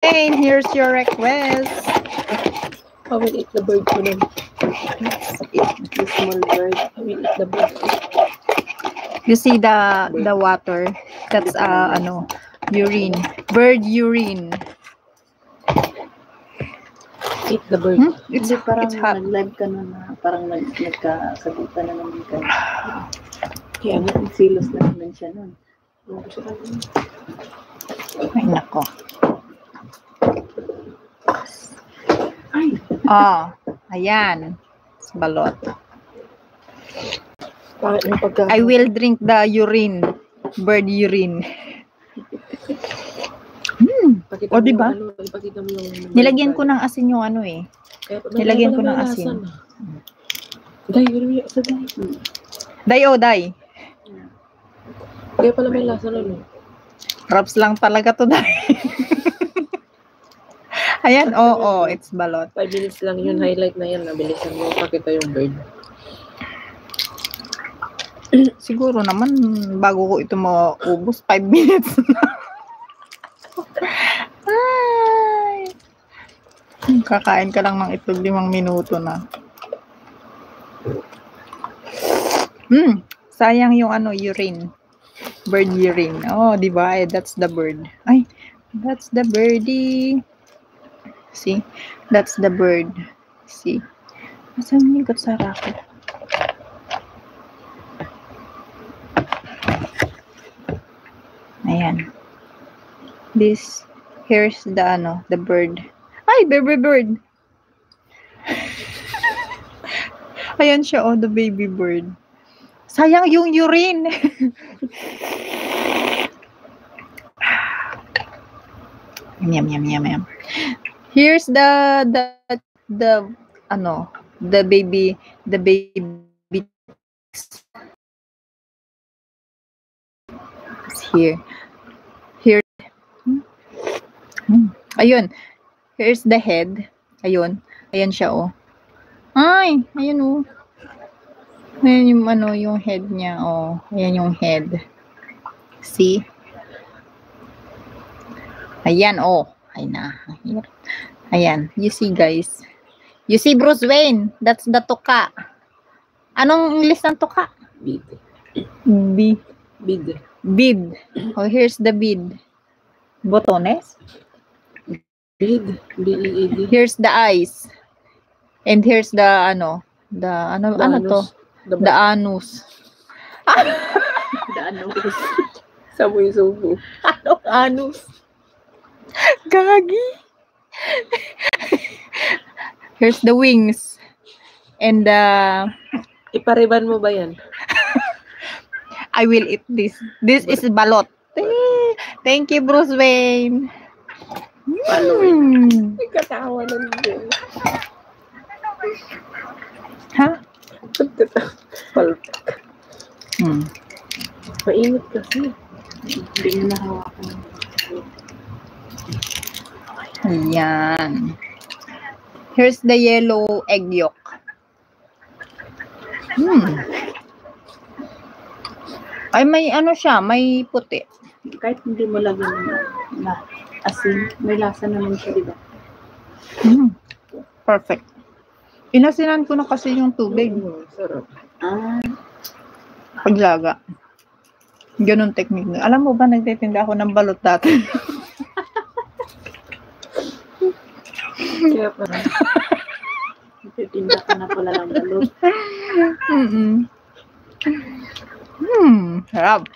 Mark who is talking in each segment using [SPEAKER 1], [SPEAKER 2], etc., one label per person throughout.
[SPEAKER 1] Hey, here's your request.
[SPEAKER 2] I will eat the bird ko nun. Let's eat the small bird. I will eat the bird.
[SPEAKER 1] You see the water? That's urine. Bird urine.
[SPEAKER 2] Eat the bird.
[SPEAKER 3] It's parang
[SPEAKER 1] hot.
[SPEAKER 3] nag-live ka na parang nagkasagutan na naman ka.
[SPEAKER 2] Kaya
[SPEAKER 3] silos na naman siya nun.
[SPEAKER 1] Ay, nako.
[SPEAKER 3] Ay!
[SPEAKER 1] Ayan. Balot.
[SPEAKER 2] pagka...
[SPEAKER 1] I will drink the urine. Bird urine. O, diba?
[SPEAKER 2] Ipakita mo yung...
[SPEAKER 1] Nilagyan ko ng asin yung ano eh. Nilagyan ko ng asin.
[SPEAKER 2] Day, yun sa day.
[SPEAKER 1] Day o day.
[SPEAKER 2] Kaya pala may lasa nun eh.
[SPEAKER 1] Props lang talaga to day. Ayan, it's balot.
[SPEAKER 2] 5 minutes lang yun, highlight na yan. Nabilisan mo, pakita yung bird.
[SPEAKER 1] Siguro naman, bago ko ito maubos, 5 minutes na. Ay. Kakain ka lang ng itlog 5 minuto na. Sayang yung urine. Bird urine. Oh, di ba? That's the bird. Ay, that's the birdie. See? That's the bird. See? Asan yung kutsara ko? Ayan. Here's the bird. Ay, baby bird. Ayan siya, the baby bird. Sayang yung urine. Yum, yum, yum, yum. Here's the baby it's here. Ayun. Here's the head. Ayun. Ayan siya, oh. Ay, ayun, oh. Ayan yung yung head niya, oh. Ayan yung head. See? Ayan, oh. Ay na. Ayan. You see, guys. You see, Bruce Wayne. That's the tuka. Anong English ng tuka?
[SPEAKER 2] Bid.
[SPEAKER 1] Bid. Oh, here's the bid. Botones?
[SPEAKER 2] Bid. B-E-E-D.
[SPEAKER 1] Here's the eyes. And here's the ano to? The anus.
[SPEAKER 3] The anus.
[SPEAKER 2] Samoy subo.
[SPEAKER 1] Anong anus? Gagi. Here's the wings. And
[SPEAKER 2] Ipariban mo ba yan?
[SPEAKER 1] I will eat this. This is balot. Thank you, Bruce Wayne.
[SPEAKER 2] May katawa lang din.
[SPEAKER 1] Ha?
[SPEAKER 2] Palpak. Mainit kasi.
[SPEAKER 3] Hindi mo nahawakan.
[SPEAKER 1] Ayan. Here's the yellow egg yolk. Ay, may siya, may puti.
[SPEAKER 3] Kahit hindi mo lagyan na asin, may lasa naman siya, diba?
[SPEAKER 1] Perfect. Inasinan ko na kasi yung tubig.
[SPEAKER 2] Sarap.
[SPEAKER 1] Paglaga. Ganun technique. Alam mo ba, nagtitinda ako ng balot dati?
[SPEAKER 2] Kaya parang
[SPEAKER 3] Nagtitinda ka na pala ng balot.
[SPEAKER 1] Sarap.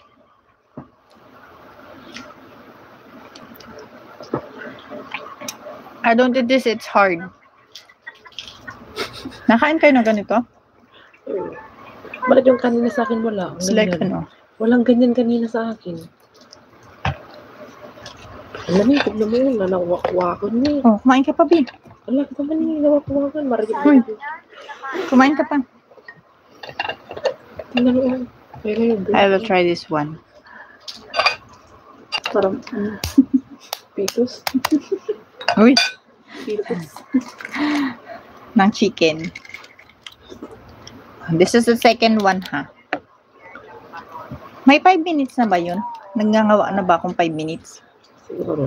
[SPEAKER 1] I don't eat this, it's hard. Nakain kayo na ganito?
[SPEAKER 2] bakit yung kanina sa akin wala?
[SPEAKER 1] It's like
[SPEAKER 2] Walang ganyan kanina sa akin. Alam mo, tignan mo yun, nanawak-wakan niya.
[SPEAKER 1] Oh, kumain ka pa, Bi.
[SPEAKER 2] Alam ko naman yung nawak-wakan, maragit
[SPEAKER 1] Uy. Kumain ka pa.
[SPEAKER 2] Tignan mo yun.
[SPEAKER 1] I will try this one.
[SPEAKER 3] Parang,
[SPEAKER 2] Pitos.
[SPEAKER 1] Uy,
[SPEAKER 3] pitos.
[SPEAKER 1] ng chicken. This is the second one, ha? May 5 minutes na ba yun? Nagngangawa na ba akong 5 minutes?
[SPEAKER 2] Siguro.